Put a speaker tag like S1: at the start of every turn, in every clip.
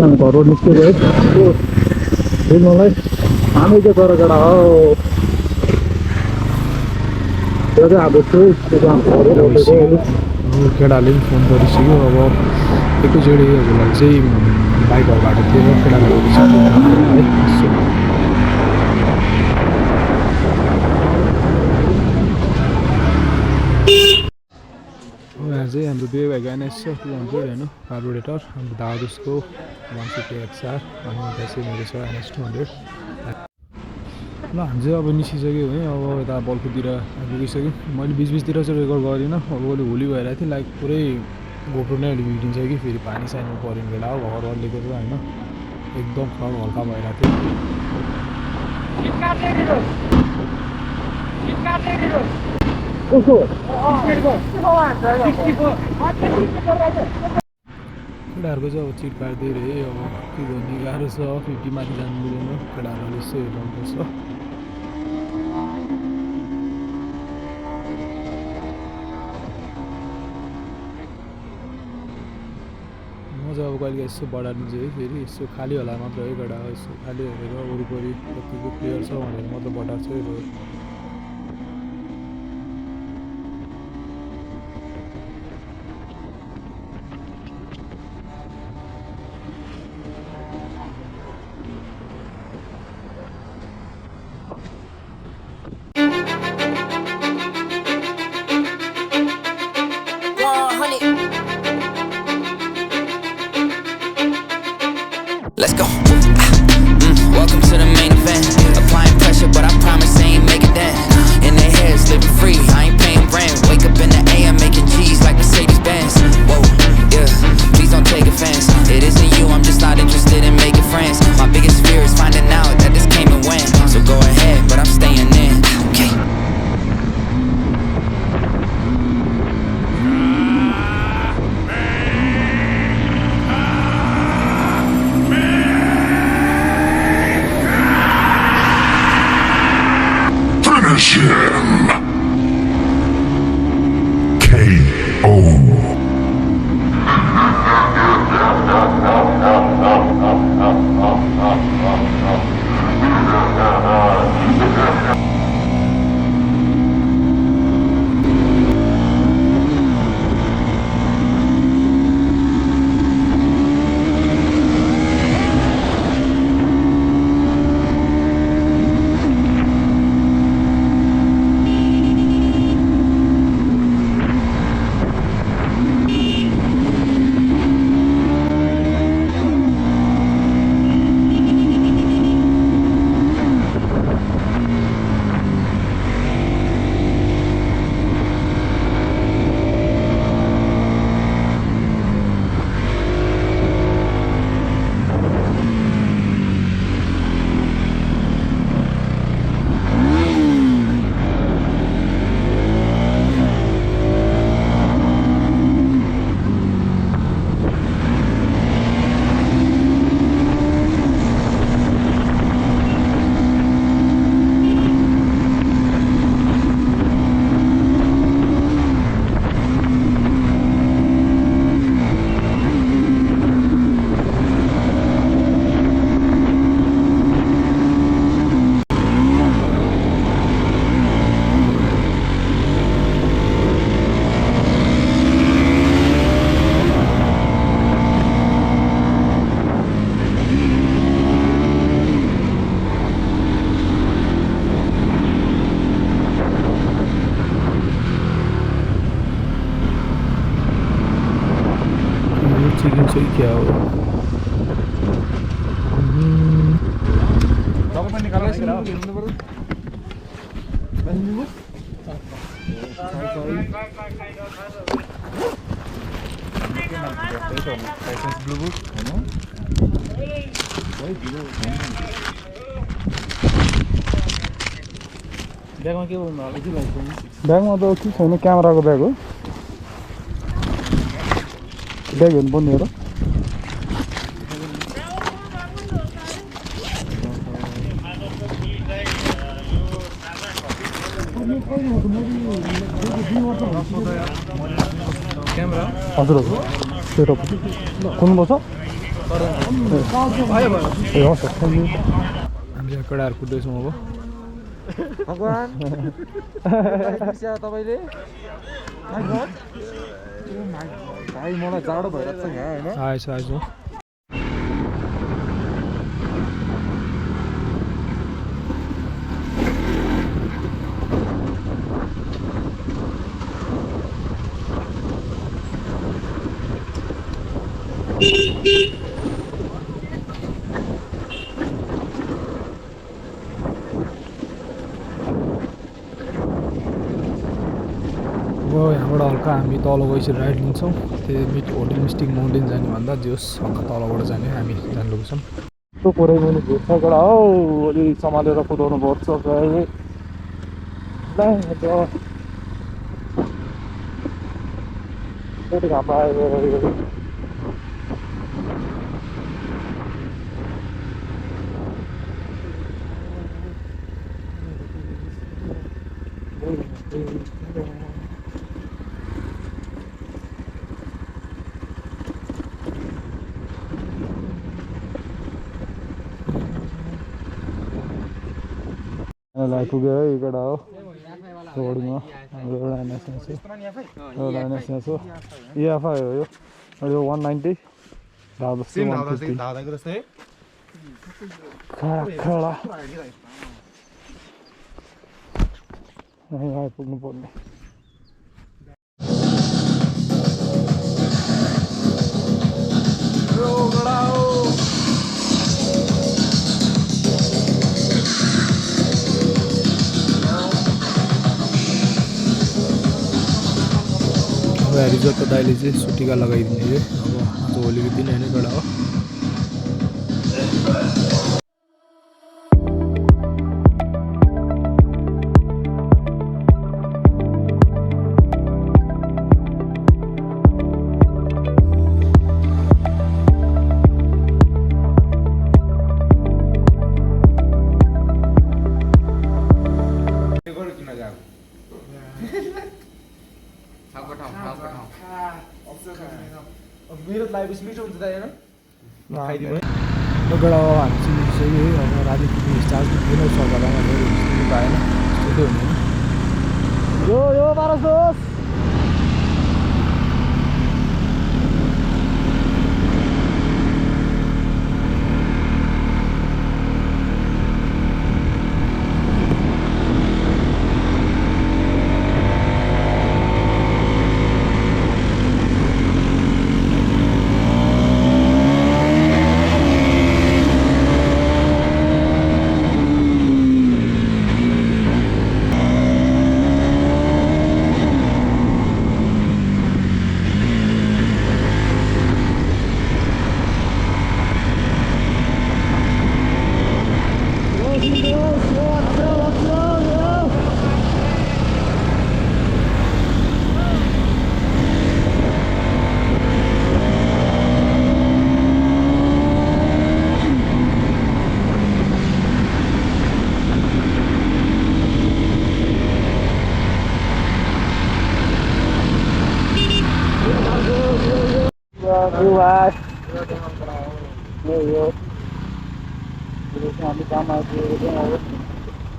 S1: हामी घरबाट निस्केको है मलाई हामी चाहिँ तर केटा हो त्यो चाहिँ अब
S2: केटाले पनि फोन गरिसक्यो अब एकैचोटि लागि चाहिँ बाइकहरू बाटोतिर केटाले यहाँ चाहिँ हाम्रो दुई भाइको एनएस छ 200 होइन कार्बोरेटर हाम्रो दाजुसको 150 XR अनि यता चाहिँ मेरो छ एनएस 200 ल हामी चाहिँ अब निस्किसक्यो है अब यता बल्कुतिर आइपुगिसक्यो मैले बिचबिचतिर चाहिँ रेकर्ड गरिनँ अब अहिले होली भइरहेको थियो लाइक पुरै गोप्रो नै अहिले भिडिन्छ कि फेरि पानी साइनमा परेन बेला हो घर बल्लेको छ होइन एकदम खर हल्का भइरहेको थियो केटाहरूको चाहिँ अब चिट काट्दै रहे अब के गर्ने गाह्रो छ 50 माथि जानु मिलेन केटाहरूले यसो हेर्नुपर्छ म चाहिँ अब कहिले यसो बढाइदिन्छु है फेरि यसो खाली होला मात्र है केटा यसो खाली हेरेर वरिपरि कतिको प्लेयर छ भनेर मात्र बढाएको छु है
S3: Let's go. Welcome to the main event. Applying pressure, but I promise I ain't making that. In their heads, living free. I ain't paying rent. Wake up in the AM, making G's like Mercedes Benz. Whoa, yeah. Please don't take offense. It isn't you. I'm just not interested in making friends. My biggest fear is finding out that this came and went. So go ahead, but I'm staying in. Okay.
S4: Finish him! KO!
S2: Chicken चाहिँ क्या हो
S1: ब्यागमा के बोल्नु होला के लाग्छ ब्यागमा त के छैन क्यामेराको ब्याग हो ब्याग हेर्नु पर्ने हो र क्यामेरा हजुर हजुर सेटअप खोल्नुपर्छ
S2: ए हो सक्छ नि हामी यहाँ केटाहरू कुद्दैछौँ अब
S1: भगवान तपाईँले भाइ मलाई जाडो भइरहेको छ यहाँ होइन
S2: आएछ आएछ अब यहाँबाट हल्का हामी तल गएपछि राइड लिन्छौँ त्यो होली मिस्टिक माउन्टेन जाने भन्दा जोस् हल्का तलबाट जाने हामी जानु लाग्छौँ
S1: त्यो पुरै पनि भेट्छ कडा हौ अलि सम्हालेर कुदाउनु पर्छ घाम आयो आइपुग्यो है यो केटा हो रोडमा हाम्रो एउटा एनएसएस हो इएफआई हो यो 190 खडा आइपुग्नु पर्ने
S2: रिजोर्टको दाइले चाहिँ सुटिका लगाइदिने अरे अब आज होलीको दिन होइन कडा हो
S1: मेरो लाइफ मिठो हुन्छ दाइ होइन
S2: गडा हामी चाहिँ है अब राति पुग्ने स्टार्ट पुग्ने सरकारमा पाएन त्यस्तै हुने
S1: यो 1200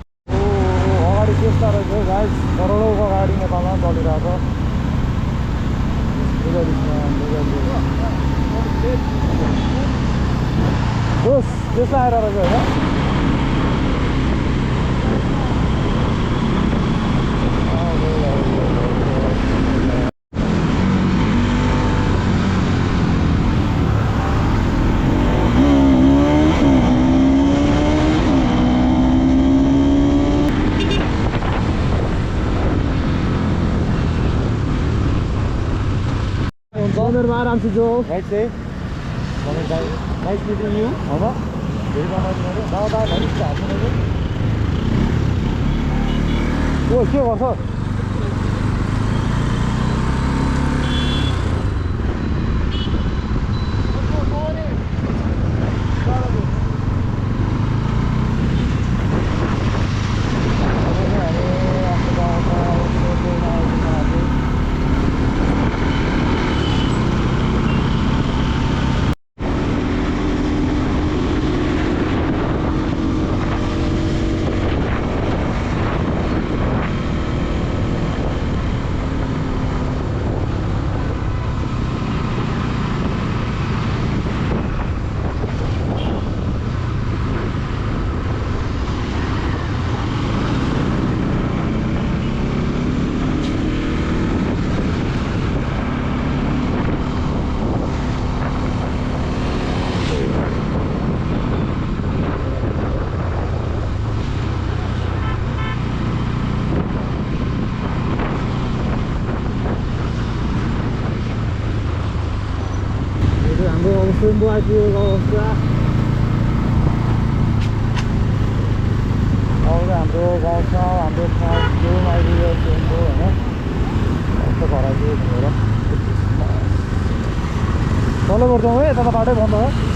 S1: अगाडि चेष्टा रहेछ गाइस करोडौँको गाडी नेपालमा चलिरहेको त्यसमा आएर रहेछ होइन आराम से जो right say nice meeting you होइन धेरै रमाइलो दादा भाइ हाल्नु के गर्छ सिम्बु आइपुगेको अवस्था अब हाम्रो गाउँठाउँ हाम्रो ठाउँ आइपुग्यो सिम्बु होइन यस्तो घर आइपुग्यो भनेर तल गर्छौँ है यता त बाटै बन्द हो